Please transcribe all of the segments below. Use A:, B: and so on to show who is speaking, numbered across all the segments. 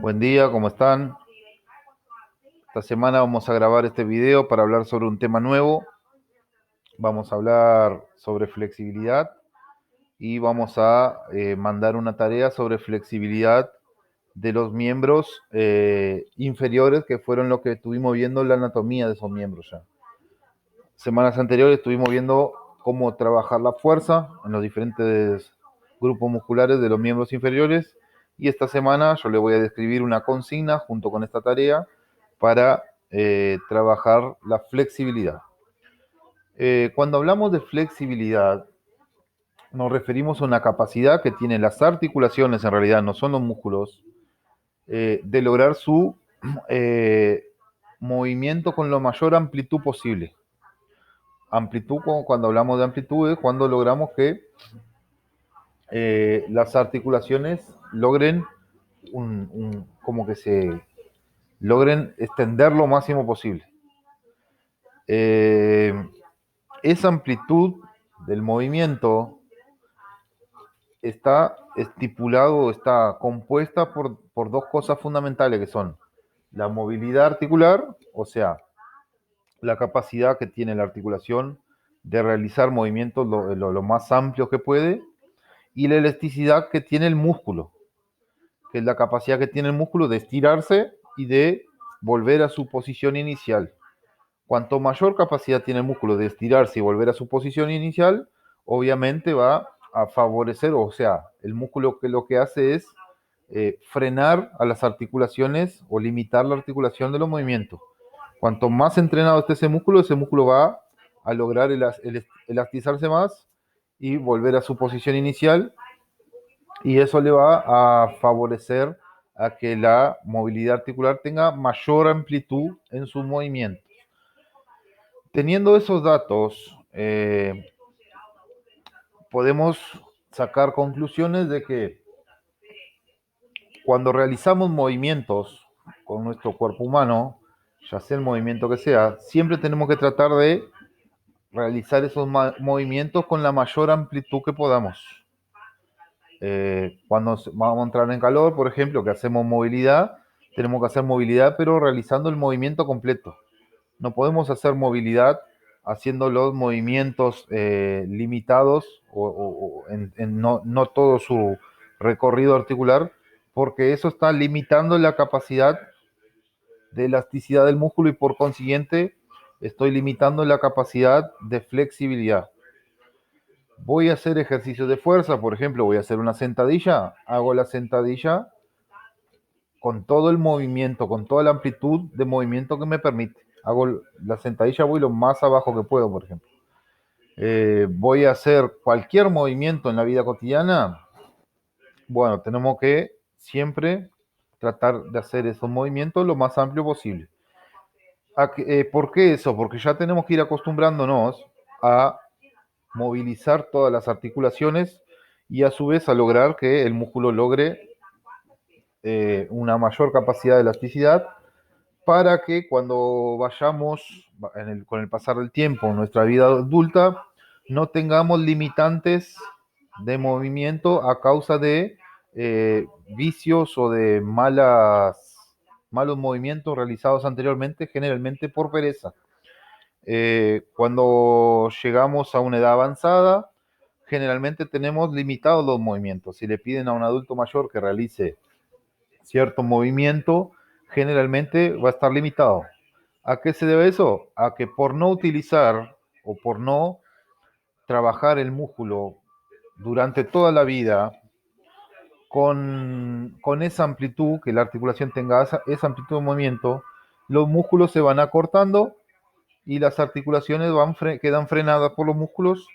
A: Buen día, ¿cómo están? Esta semana vamos a grabar este video para hablar sobre un tema nuevo. Vamos a hablar sobre flexibilidad y vamos a mandar una tarea sobre flexibilidad de los miembros inferiores, que fueron lo que estuvimos viendo la anatomía de esos miembros ya. Semanas anteriores estuvimos viendo cómo trabajar la fuerza en los diferentes grupos musculares de los miembros inferiores, y esta semana yo le voy a describir una consigna junto con esta tarea para trabajar la flexibilidad. Cuando hablamos de flexibilidad, nos referimos a una capacidad que tienen las articulaciones, en realidad no son los músculos, de lograr su eh, movimiento con la mayor amplitud posible. Amplitud, cuando hablamos de amplitud, es cuando logramos que las articulaciones logren como que se logren extender lo máximo posible. Eh, esa amplitud del movimiento está estipulado, está compuesta por dos cosas fundamentales, que son la movilidad articular, o sea, la capacidad que tiene la articulación de realizar movimientos lo más amplios que puede, y la elasticidad que tiene el músculo, que es la capacidad que tiene el músculo de estirarse y de volver a su posición inicial. Cuanto mayor capacidad tiene el músculo de estirarse y volver a su posición inicial, obviamente va a favorecer, o sea, el músculo que lo que hace es frenar a las articulaciones o limitar la articulación de los movimientos. Cuanto más entrenado esté ese músculo va a lograr elastizarse más y volver a su posición inicial, y eso le va a favorecer a que la movilidad articular tenga mayor amplitud en sus movimientos. Teniendo esos datos, podemos sacar conclusiones de que cuando realizamos movimientos con nuestro cuerpo humano, ya sea el movimiento que sea, siempre tenemos que tratar de realizar esos movimientos con la mayor amplitud que podamos. Cuando vamos a entrar en calor, por ejemplo, que hacemos movilidad, tenemos que hacer movilidad pero realizando el movimiento completo. No podemos hacer movilidad haciendo los movimientos limitados o en no todo su recorrido articular, porque eso está limitando la capacidad de elasticidad del músculo y por consiguiente estoy limitando la capacidad de flexibilidad. Voy a hacer ejercicios de fuerza, por ejemplo, voy a hacer una sentadilla, hago la sentadilla con todo el movimiento, con toda la amplitud de movimiento que me permite. Hago la sentadilla, voy lo más abajo que puedo, por ejemplo. Voy a hacer cualquier movimiento en la vida cotidiana. Bueno, tenemos que siempre tratar de hacer esos movimientos lo más amplio posible. ¿Por qué eso? Porque ya tenemos que ir acostumbrándonos a movilizar todas las articulaciones y a su vez a lograr que el músculo logre una mayor capacidad de elasticidad, para que cuando vayamos con el pasar del tiempo en nuestra vida adulta no tengamos limitantes de movimiento a causa de vicios o de malos movimientos realizados anteriormente, generalmente por pereza. Cuando llegamos a una edad avanzada, generalmente tenemos limitados los movimientos. Si le piden a un adulto mayor que realice cierto movimiento, generalmente va a estar limitado. ¿A qué se debe eso? A que por no utilizar o por no trabajar el músculo durante toda la vida con esa amplitud, que la articulación tenga esa amplitud de movimiento, los músculos se van acortando y las articulaciones quedan frenadas por los músculos,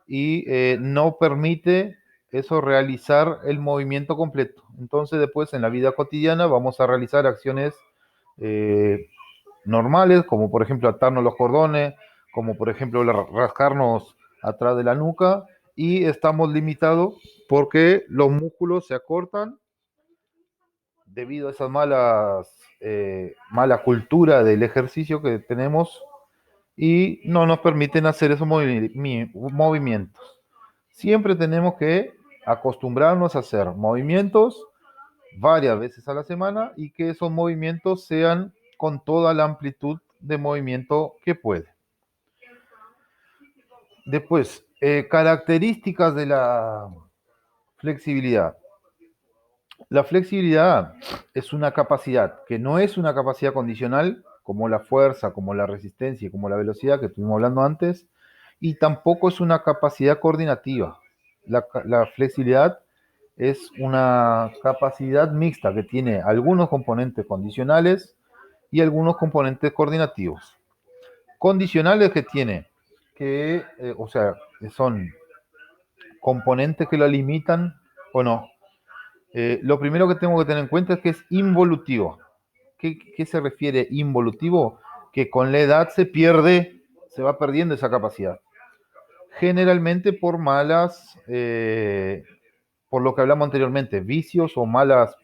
A: y no permite eso realizar el movimiento completo. Entonces después en la vida cotidiana vamos a realizar acciones eh, normales, como por ejemplo atarnos los cordones, como por ejemplo rascarnos atrás de la nuca, y estamos limitados porque los músculos se acortan debido a esa mala cultura del ejercicio que tenemos, y no nos permiten hacer esos movimientos. Siempre tenemos que acostumbrarnos a hacer movimientos varias veces a la semana y que esos movimientos sean con toda la amplitud de movimiento que puede. Después, características de la flexibilidad. La flexibilidad es una capacidad que no es una capacidad condicional, como la fuerza, como la resistencia y como la velocidad que estuvimos hablando antes, y tampoco es una capacidad coordinativa. La flexibilidad es una capacidad mixta que tiene algunos componentes condicionales y algunos componentes coordinativos. Condicionales que tiene, o sea, que son componentes que la limitan o no. Lo primero que tengo que tener en cuenta es que es involutivo. ¿Qué se refiere involutivo? Que con la edad se pierde, se va perdiendo esa capacidad. Generalmente por lo que hablamos anteriormente, vicios o malas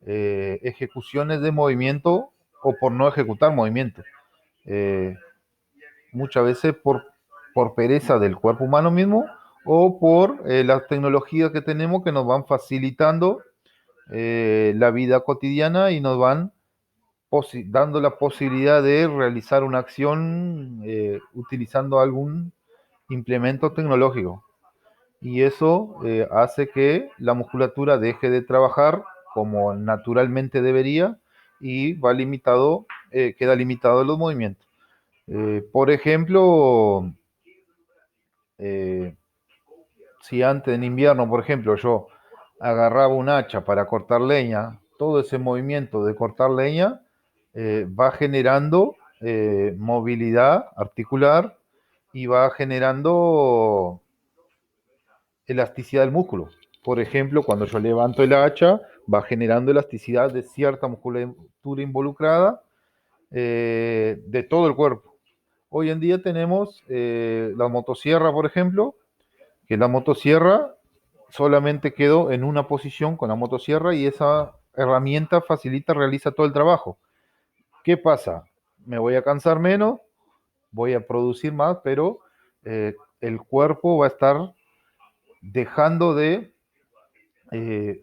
A: ejecuciones de movimiento o por no ejecutar movimiento. Eh, Muchas veces por pereza del cuerpo humano mismo o por las tecnologías que tenemos que nos van facilitando la vida cotidiana y nos van dando la posibilidad de realizar una acción utilizando algún implemento tecnológico. Y eso hace que la musculatura deje de trabajar como naturalmente debería y queda limitado los movimientos. Por ejemplo, eh, si antes en invierno, por ejemplo, yo agarraba un hacha para cortar leña, todo ese movimiento de cortar leña va generando movilidad articular y va generando elasticidad del músculo. Por ejemplo, cuando yo levanto el hacha, va generando elasticidad de cierta musculatura involucrada de todo el cuerpo. Hoy en día tenemos la motosierra, por ejemplo, que la motosierra solamente quedó en una posición con la motosierra y esa herramienta realiza todo el trabajo. ¿Qué pasa? Me voy a cansar menos, voy a producir más, pero el cuerpo va a estar dejando de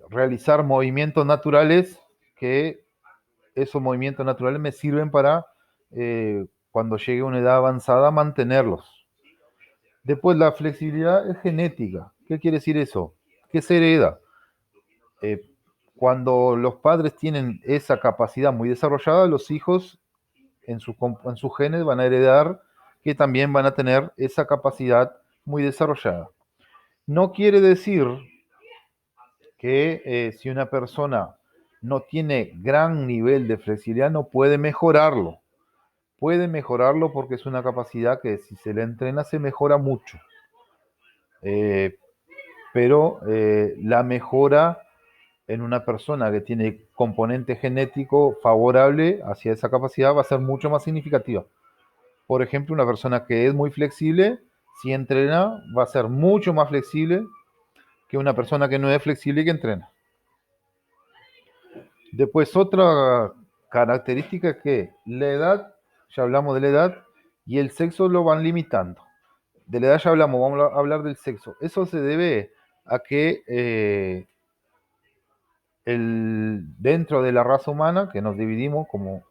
A: realizar movimientos naturales que esos movimientos naturales me sirven para cuando llegue a una edad avanzada mantenerlos. Después la flexibilidad es genética. ¿Qué quiere decir eso? Que se hereda. Eh, Cuando los padres tienen esa capacidad muy desarrollada, los hijos en sus genes van a heredar que también van a tener esa capacidad muy desarrollada. No quiere decir que si una persona no tiene gran nivel de flexibilidad, no puede mejorarlo. Puede mejorarlo porque es una capacidad que si se le entrena se mejora mucho. Eh, pero la mejora en una persona que tiene componente genético favorable hacia esa capacidad va a ser mucho más significativa. Por ejemplo, una persona que es muy flexible, si entrena, va a ser mucho más flexible que una persona que no es flexible y que entrena. Después, otra característica es que la edad, ya hablamos de la edad, y el sexo lo van limitando. De la edad ya hablamos, vamos a hablar del sexo. Eso se debe a que dentro de la raza humana, que nos dividimos como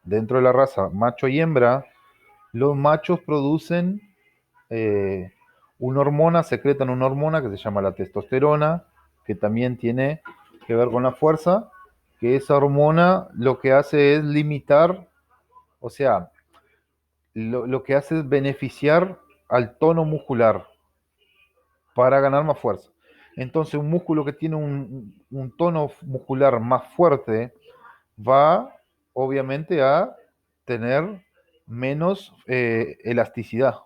A: dentro de la raza macho y hembra, los machos producen eh, una hormona, secretan una hormona que se llama la testosterona, que también tiene que ver con la fuerza, que esa hormona lo que hace es limitar, o sea, lo que hace es beneficiar al tono muscular para ganar más fuerza. Entonces, un músculo que tiene un tono muscular más fuerte va, obviamente, a tener menos elasticidad.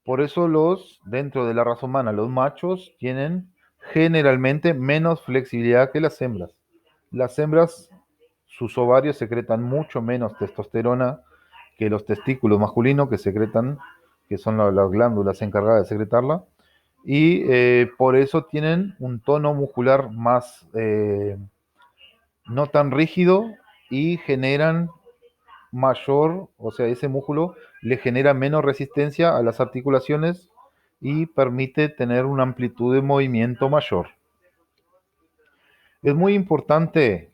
A: Por eso dentro de la raza humana, los machos tienen generalmente menos flexibilidad que las hembras. Las hembras, sus ovarios secretan mucho menos testosterona que los testículos masculinos que son las glándulas encargadas de secretarla, y por eso tienen un tono muscular más no tan rígido y generan mayor, o sea, ese músculo le genera menos resistencia a las articulaciones y permite tener una amplitud de movimiento mayor. Es muy importante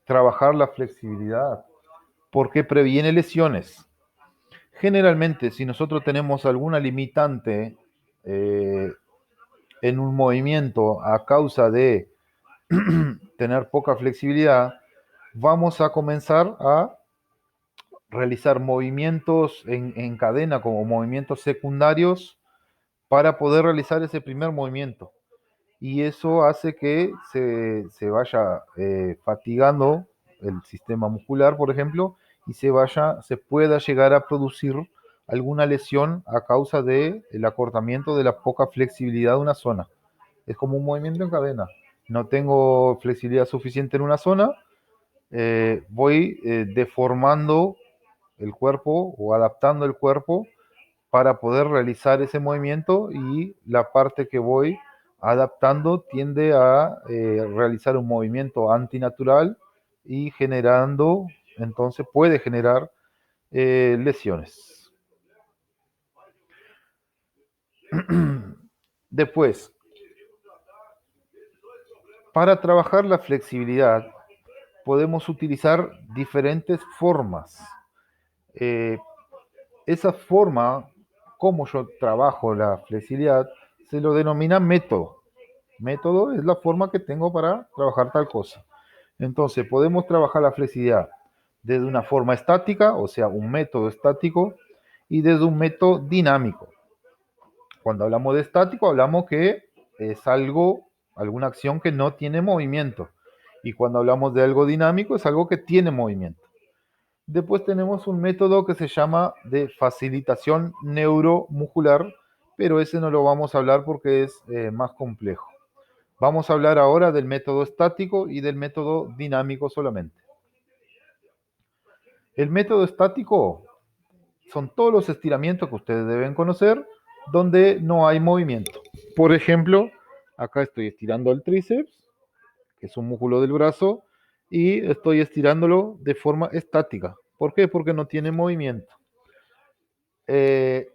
A: trabajar la flexibilidad porque previene lesiones. Generalmente, si nosotros tenemos alguna limitante eh, en un movimiento a causa de tener poca flexibilidad, vamos a comenzar a realizar movimientos en cadena como movimientos secundarios para poder realizar ese primer movimiento. Y eso hace que se vaya fatigando el sistema muscular, por ejemplo, y se pueda llegar a producir alguna lesión a causa del acortamiento de la poca flexibilidad de una zona. Es como un movimiento en cadena. No tengo flexibilidad suficiente en una zona, voy deformando el cuerpo o adaptando el cuerpo para poder realizar ese movimiento y la parte que voy adaptando tiende a realizar un movimiento antinatural y generando, entonces puede generar lesiones. Después, para trabajar la flexibilidad podemos utilizar diferentes formas. Eh, esa forma, como yo trabajo la flexibilidad, se lo denomina método. Método es la forma que tengo para trabajar tal cosa. Entonces, podemos trabajar la flexibilidad desde una forma estática, o sea, un método estático, y desde un método dinámico. Cuando hablamos de estático, hablamos que es algo, alguna acción que no tiene movimiento. Y cuando hablamos de algo dinámico, es algo que tiene movimiento. Después tenemos un método que se llama de facilitación neuromuscular, pero ese no lo vamos a hablar porque es más complejo. Vamos a hablar ahora del método estático y del método dinámico solamente. El método estático son todos los estiramientos que ustedes deben conocer donde no hay movimiento. Por ejemplo, acá estoy estirando el tríceps, que es un músculo del brazo, y estoy estirándolo de forma estática. ¿Por qué? Porque no tiene movimiento.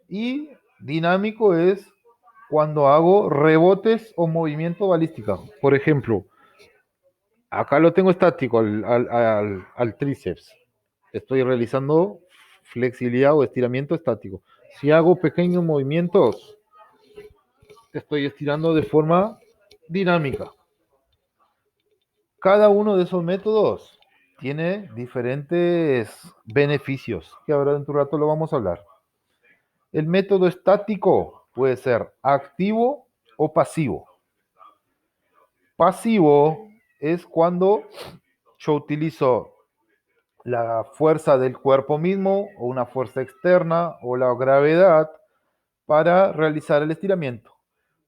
A: Y dinámico es cuando hago rebotes o movimiento balística. Por ejemplo, acá lo tengo estático al tríceps. Estoy realizando flexibilidad o estiramiento estático. Si hago pequeños movimientos, estoy estirando de forma dinámica. Cada uno de esos métodos tiene diferentes beneficios, que ahora dentro de un rato lo vamos a hablar. El método estático puede ser activo o pasivo. Pasivo es cuando yo utilizo la fuerza del cuerpo mismo o una fuerza externa o la gravedad para realizar el estiramiento.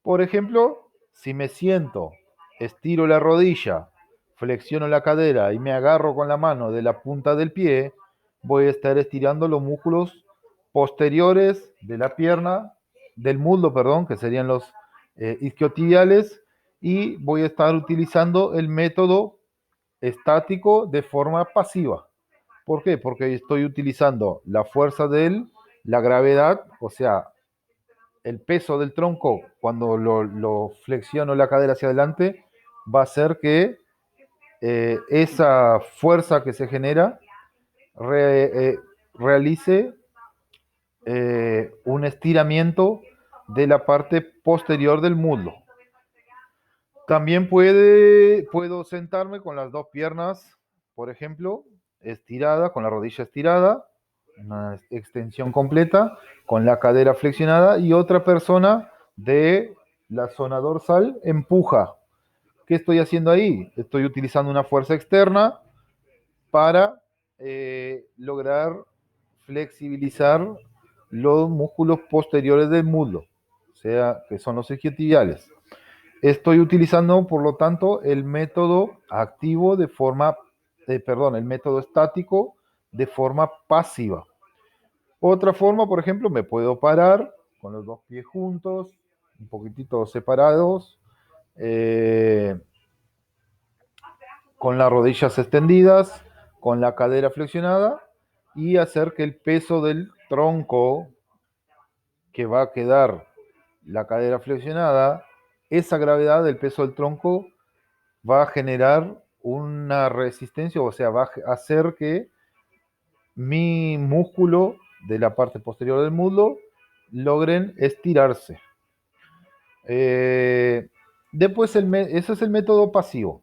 A: Por ejemplo, si me siento, estiro la rodilla, flexiono la cadera y me agarro con la mano de la punta del pie, voy a estar estirando los músculos posteriores de la pierna, del muslo, perdón, que serían los isquiotibiales, y voy a estar utilizando el método estático de forma pasiva. ¿Por qué? Porque estoy utilizando la fuerza de la gravedad, o sea, el peso del tronco cuando lo flexiono la cadera hacia adelante va a hacer que esa fuerza que se genera realice un estiramiento de la parte posterior del muslo. También puedo sentarme con las dos piernas, por ejemplo, estirada, con la rodilla estirada, una extensión completa, con la cadera flexionada y otra persona de la zona dorsal empuja. ¿Qué estoy haciendo ahí? Estoy utilizando una fuerza externa para lograr flexibilizar los músculos posteriores del muslo, o sea, que son los isquiotibiales. Estoy utilizando, por lo tanto, el método activo de forma, el método estático de forma pasiva. Otra forma, por ejemplo, me puedo parar con los dos pies juntos, un poquitito separados, eh, con las rodillas extendidas, con la cadera flexionada y hacer que el peso del tronco que va a quedar la cadera flexionada, esa gravedad del peso del tronco va a generar una resistencia, o sea, va a hacer que mi músculo de la parte posterior del muslo logren estirarse. Eh, Después, ese es el método pasivo.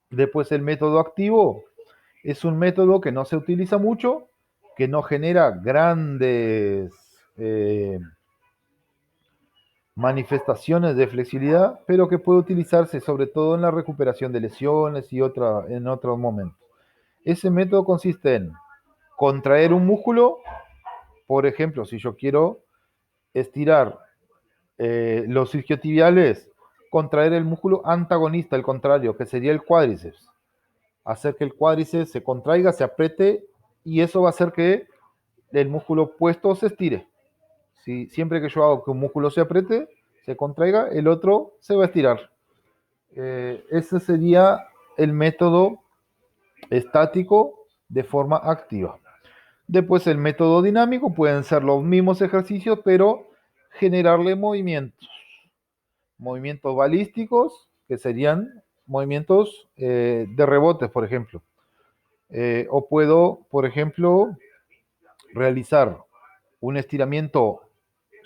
A: Después, el método activo es un método que no se utiliza mucho, que no genera grandes manifestaciones de flexibilidad, pero que puede utilizarse sobre todo en la recuperación de lesiones y en otros momentos. Ese método consiste en contraer un músculo, por ejemplo, si yo quiero estirar los isquiotibiales, contraer el músculo antagonista, el contrario, que sería el cuádriceps. Hacer que el cuádriceps se contraiga, se apriete, y eso va a hacer que el músculo opuesto se estire. Si, siempre que yo hago que un músculo se apriete, se contraiga, el otro se va a estirar. Ese sería el método estático de forma activa. Después el método dinámico pueden ser los mismos ejercicios, pero generarle movimientos balísticos, que serían movimientos de rebotes, por ejemplo. O puedo, por ejemplo, realizar un estiramiento,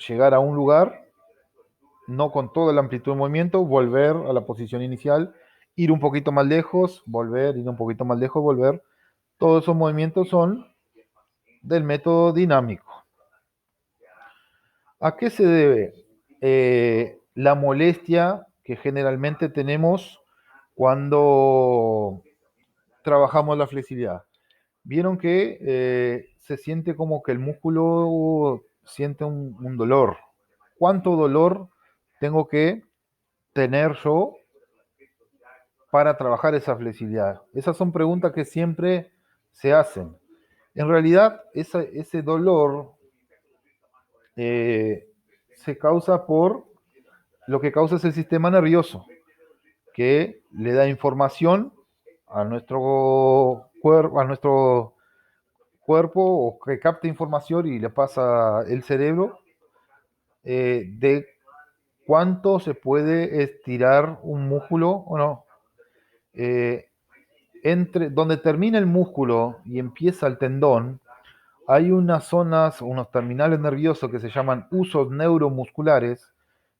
A: llegar a un lugar, no con toda la amplitud de movimiento, volver a la posición inicial, ir un poquito más lejos, volver, ir un poquito más lejos, volver. Todos esos movimientos son del método dinámico. ¿A qué se debe la molestia que generalmente tenemos cuando trabajamos la flexibilidad? Vieron que se siente como que el músculo siente un dolor. ¿Cuánto dolor tengo que tener yo para trabajar esa flexibilidad? Esas son preguntas que siempre se hacen. En realidad, ese dolor eh, se causa por lo que causa es el sistema nervioso, que le da información a nuestro cuerpo, o que capta información y le pasa el cerebro de cuánto se puede estirar un músculo o no. Eh, Entre donde termina el músculo y empieza el tendón, hay unas zonas, unos terminales nerviosos que se llaman usos neuromusculares,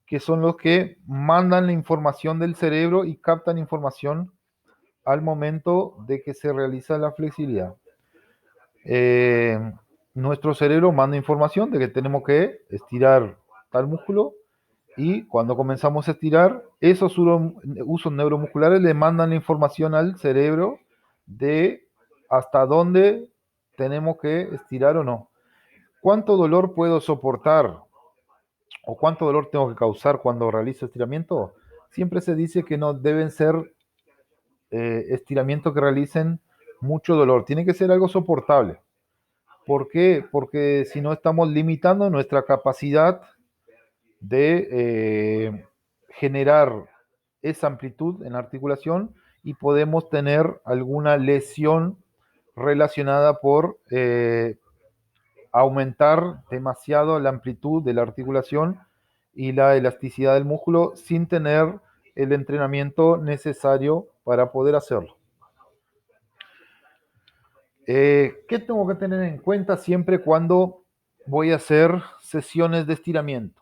A: que son los que mandan la información del cerebro y captan información al momento de que se realiza la flexibilidad. Eh, Nuestro cerebro manda información de que tenemos que estirar tal músculo, y cuando comenzamos a estirar, esos usos neuromusculares le mandan la información al cerebro de hasta dónde tenemos que estirar o no. ¿Cuánto dolor puedo soportar o cuánto dolor tengo que causar cuando realizo estiramiento? Siempre se dice que no deben ser estiramientos que realicen mucho dolor. Tiene que ser algo soportable. ¿Por qué? Porque si no estamos limitando nuestra capacidad de generar esa amplitud en la articulación, y podemos tener alguna lesión relacionada por aumentar demasiado la amplitud de la articulación y la elasticidad del músculo sin tener el entrenamiento necesario para poder hacerlo. ¿Qué tengo que tener en cuenta siempre cuando voy a hacer sesiones de estiramiento,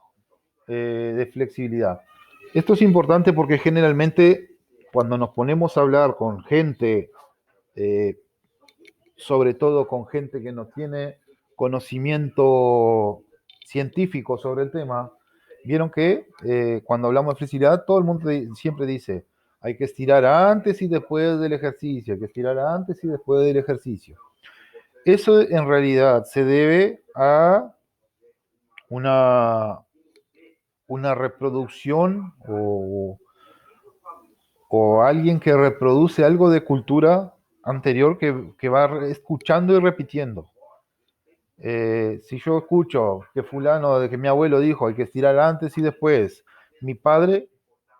A: de flexibilidad? Esto es importante porque generalmente cuando nos ponemos a hablar con gente, eh, sobre todo con gente que no tiene conocimiento científico sobre el tema, vieron que cuando hablamos de flexibilidad, todo el mundo siempre dice, hay que estirar antes y después del ejercicio, hay que estirar antes y después del ejercicio. Eso en realidad se debe a una, una reproducción, o alguien que reproduce algo de cultura anterior, que va escuchando y repitiendo. Si yo escucho que fulano, de que mi abuelo dijo hay que estirar antes y después, mi padre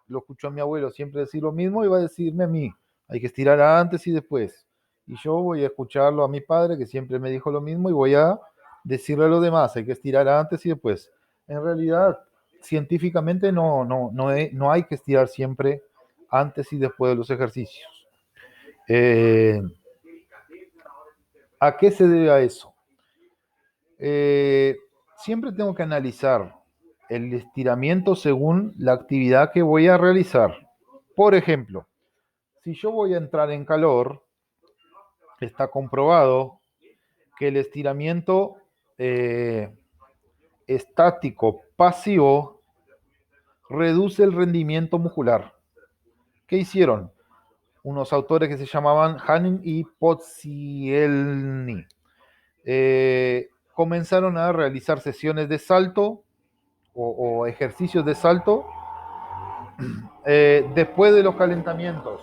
A: lo escuchó a mi abuelo siempre decir lo mismo y va a decirme a mí, hay que estirar antes y después. Y yo voy a escucharlo a mi padre, que siempre me dijo lo mismo, y voy a decirle a los demás, hay que estirar antes y después. En realidad, científicamente no hay que estirar siempre antes y después de los ejercicios. Eh, ¿A qué se debe a eso? Siempre tengo que analizar el estiramiento según la actividad que voy a realizar. Por ejemplo, si yo voy a entrar en calor, está comprobado que el estiramiento estático pasivo reduce el rendimiento muscular. ¿Qué hicieron? Unos autores que se llamaban Hanning y Pozzielny. Comenzaron a realizar sesiones de salto o ejercicios de salto después de los calentamientos.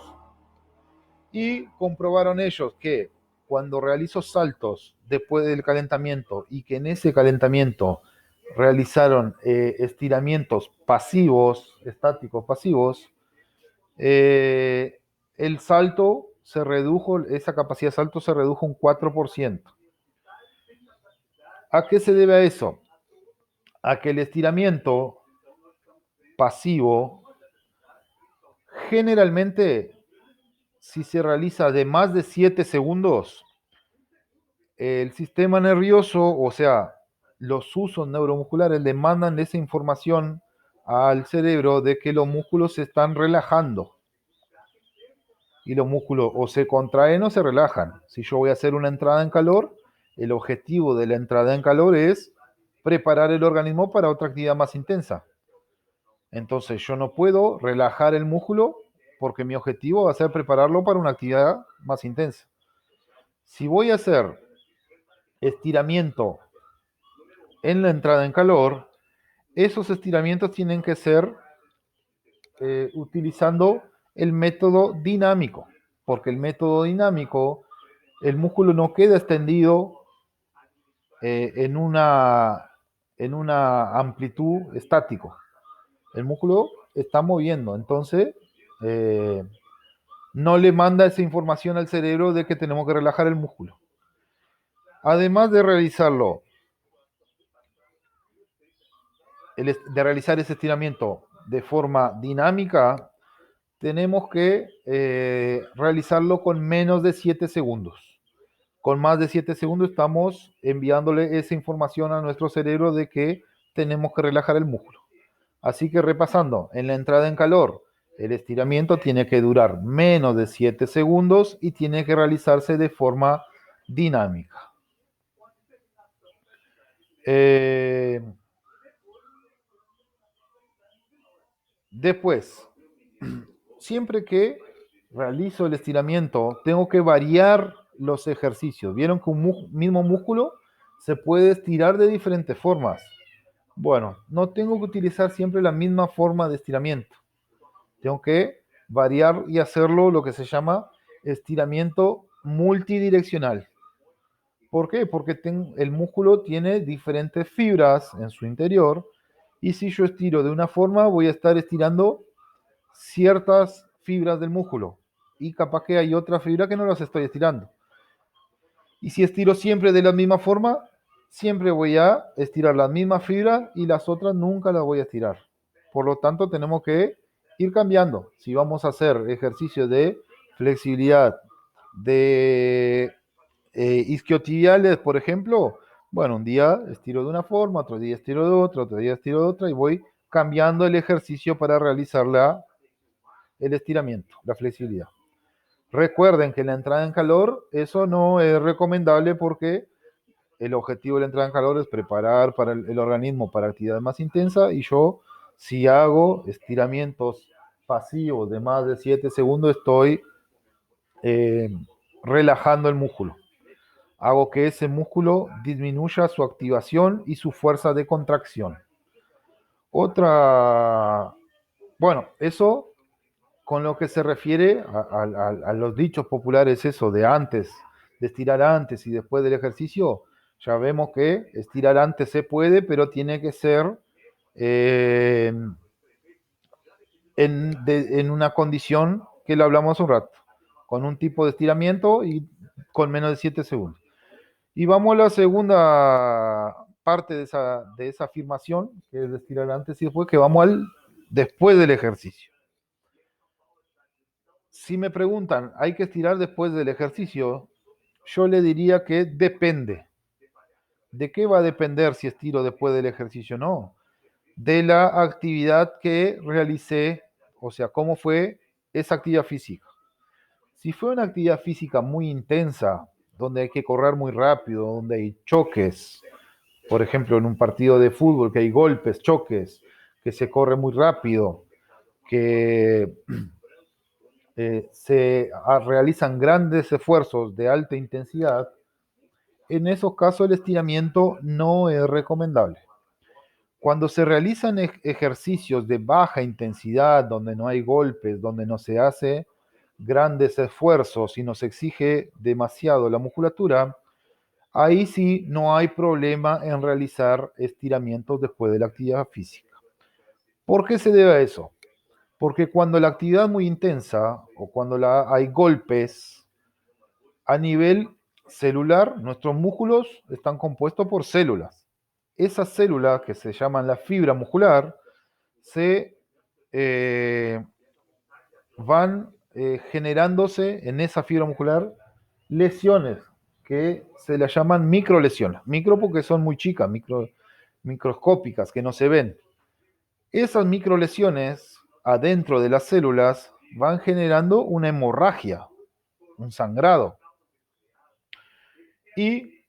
A: Y comprobaron ellos que cuando realizo saltos después del calentamiento y que en ese calentamiento realizaron estiramientos pasivos, estáticos pasivos, el salto se redujo, esa capacidad de salto se redujo un 4%. ¿A qué se debe a eso? A que el estiramiento pasivo generalmente, si se realiza de más de 7 segundos, el sistema nervioso, o sea, los usos neuromusculares le mandan esa información al cerebro de que los músculos se están relajando. Y los músculos o se contraen o se relajan. Si yo voy a hacer una entrada en calor, el objetivo de la entrada en calor es preparar el organismo para otra actividad más intensa. Entonces yo no puedo relajar el músculo porque mi objetivo va a ser prepararlo para una actividad más intensa. Si voy a hacer estiramiento en la entrada en calor, esos estiramientos tienen que ser utilizando el método dinámico, porque el método dinámico, el músculo no queda extendido en una amplitud estático. El músculo está moviendo, entonces no le manda esa información al cerebro de que tenemos que relajar el músculo. Además de realizarlo, de realizar ese estiramiento de forma dinámica, tenemos que realizarlo con menos de 7 segundos. Con más de 7 segundos estamos enviándole esa información a nuestro cerebro de que tenemos que relajar el músculo. Así que repasando, en la entrada en calor, el estiramiento tiene que durar menos de 7 segundos y tiene que realizarse de forma dinámica. Después, siempre que realizo el estiramiento, tengo que variar los ejercicios. Vieron que un mismo músculo se puede estirar de diferentes formas. Bueno, no tengo que utilizar siempre la misma forma de estiramiento. Tengo que variar y hacerlo lo que se llama estiramiento multidireccional. ¿Por qué? Porque el músculo tiene diferentes fibras en su interior y si yo estiro de una forma voy a estar estirando ciertas fibras del músculo y capaz que hay otra fibra que no las estoy estirando. Y si estiro siempre de la misma forma, siempre voy a estirar las mismas fibras y las otras nunca las voy a estirar. Por lo tanto, tenemos que ir cambiando. Si vamos a hacer ejercicios de flexibilidad, de isquiotibiales, por ejemplo, bueno, un día estiro de una forma, otro día estiro de otra, otro día estiro de otra y voy cambiando el ejercicio para realizar el estiramiento, la flexibilidad. Recuerden que la entrada en calor, eso no es recomendable porque el objetivo de la entrada en calor es preparar para el organismo para actividad más intensa y yo, si hago estiramientos pasivos de más de 7 segundos, estoy eh, relajando el músculo. Hago que ese músculo disminuya su activación y su fuerza de contracción. Otra, bueno, eso con lo que se refiere a los dichos populares, eso de antes, de estirar antes y después del ejercicio, ya vemos que estirar antes se puede, pero tiene que ser eh, en una condición que lo hablamos hace un rato, con un tipo de estiramiento y con menos de 7 segundos. Y vamos a la segunda parte de esa afirmación, que es de estirar antes y después, que vamos al después del ejercicio. Si me preguntan, ¿hay que estirar después del ejercicio? Yo le diría que depende. ¿De qué va a depender si estiro después del ejercicio o no? De la actividad que realicé, o sea, cómo fue esa actividad física. Si fue una actividad física muy intensa, donde hay que correr muy rápido, donde hay choques, por ejemplo, en un partido de fútbol que hay golpes, choques, que se corre muy rápido, que realizan grandes esfuerzos de alta intensidad, en esos casos el estiramiento no es recomendable. Cuando se realizan ejercicios de baja intensidad, donde no hay golpes, donde no se hace grandes esfuerzos y no se exige demasiado la musculatura, ahí sí no hay problema en realizar estiramientos después de la actividad física. ¿Por qué se debe a eso? Porque cuando la actividad es muy intensa o cuando hay golpes a nivel celular, nuestros músculos están compuestos por células. Esas células que se llaman la fibra muscular se eh, van generándose en esa fibra muscular lesiones que se las llaman microlesiones. Micro porque son muy chicas, microscópicas, que no se ven. Esas microlesiones adentro de las células van generando una hemorragia, un sangrado. Y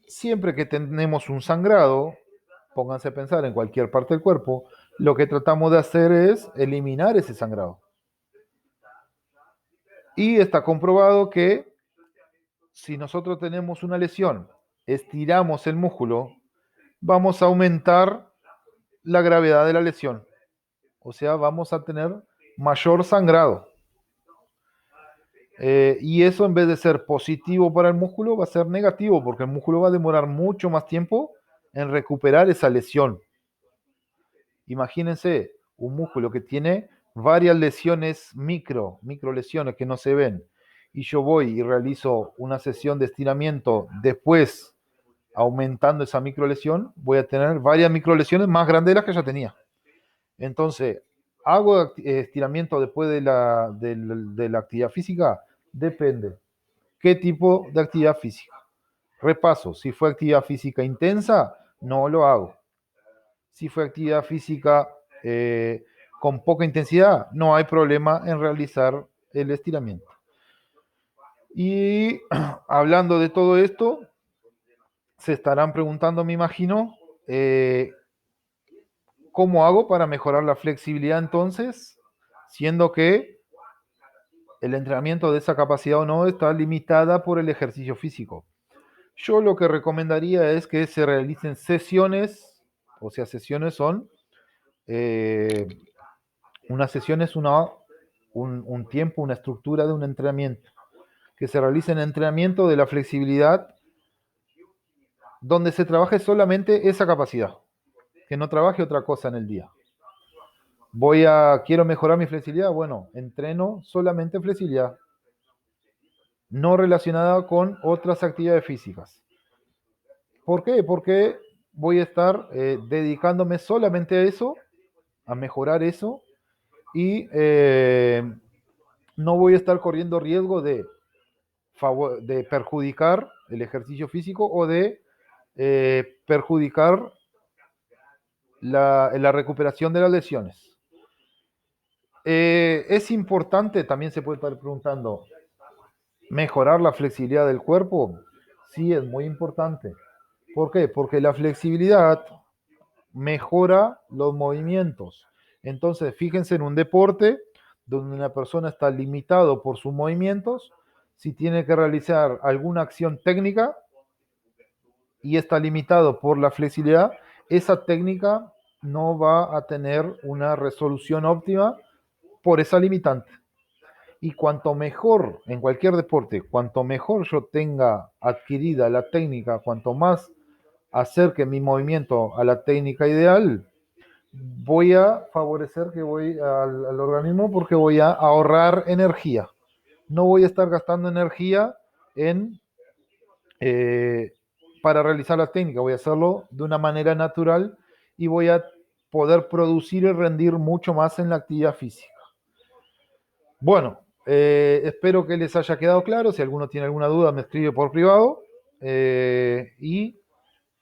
A: siempre que tenemos un sangrado, pónganse a pensar en cualquier parte del cuerpo, lo que tratamos de hacer es eliminar ese sangrado. Y está comprobado que si nosotros tenemos una lesión, estiramos el músculo, vamos a aumentar la gravedad de la lesión. O sea, vamos a tener mayor sangrado. Y eso, en vez de ser positivo para el músculo, va a ser negativo, porque el músculo va a demorar mucho más tiempo en recuperar esa lesión. Imagínense un músculo que tiene varias lesiones micro lesiones que no se ven, y yo voy y realizo una sesión de estiramiento después, aumentando esa micro lesión, voy a tener varias micro lesiones más grandes de las que ya tenía. Entonces, ¿hago estiramiento después de la actividad física? Depende. ¿Qué tipo de actividad física? Repaso, si fue actividad física intensa, no lo hago. Si fue actividad física con poca intensidad, no hay problema en realizar el estiramiento. Y hablando de todo esto, se estarán preguntando, me imagino, ¿cómo hago para mejorar la flexibilidad entonces? Siendo que el entrenamiento de esa capacidad o no está limitada por el ejercicio físico. Yo lo que recomendaría es que se realicen sesiones, o sea, sesiones son, una sesión es un tiempo, una estructura de un entrenamiento, que se realice en entrenamiento de la flexibilidad donde se trabaje solamente esa capacidad, que no trabaje otra cosa en el día. Quiero mejorar mi flexibilidad, bueno, entreno solamente flexibilidad, no relacionada con otras actividades físicas. ¿Por qué? Porque voy a estar dedicándome solamente a eso, a mejorar eso, y no voy a estar corriendo riesgo de perjudicar el ejercicio físico o de perjudicar la recuperación de las lesiones. Es importante, también se puede estar preguntando, mejorar la flexibilidad del cuerpo. Sí, es muy importante. ¿Por qué? Porque la flexibilidad mejora los movimientos. Entonces, fíjense en un deporte donde una persona está limitado por sus movimientos, si tiene que realizar alguna acción técnica y está limitado por la flexibilidad, esa técnica no va a tener una resolución óptima por esa limitante. Y cuanto mejor, en cualquier deporte, cuanto mejor yo tenga adquirida la técnica, cuanto más acerque mi movimiento a la técnica ideal, voy a favorecer que voy al organismo porque voy a ahorrar energía. No voy a estar gastando energía en, eh, para realizar la técnica, voy a hacerlo de una manera natural y voy a poder producir y rendir mucho más en la actividad física. Bueno, espero que les haya quedado claro. Si alguno tiene alguna duda, me escribe por privado. Y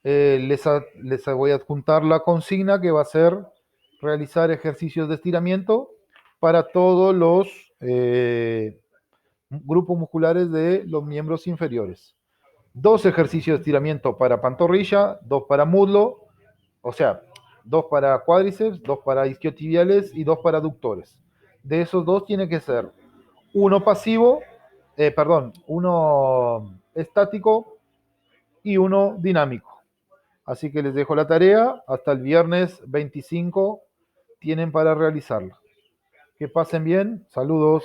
A: les voy a adjuntar la consigna que va a ser realizar ejercicios de estiramiento para todos los grupos musculares de los miembros inferiores. Dos ejercicios de estiramiento para pantorrilla, dos para muslo, o sea, dos para cuádriceps, dos para isquiotibiales y dos para aductores. De esos dos tiene que ser uno pasivo, uno estático y uno dinámico. Así que les dejo la tarea. Hasta el viernes 25 tienen para realizarla. Que pasen bien. Saludos.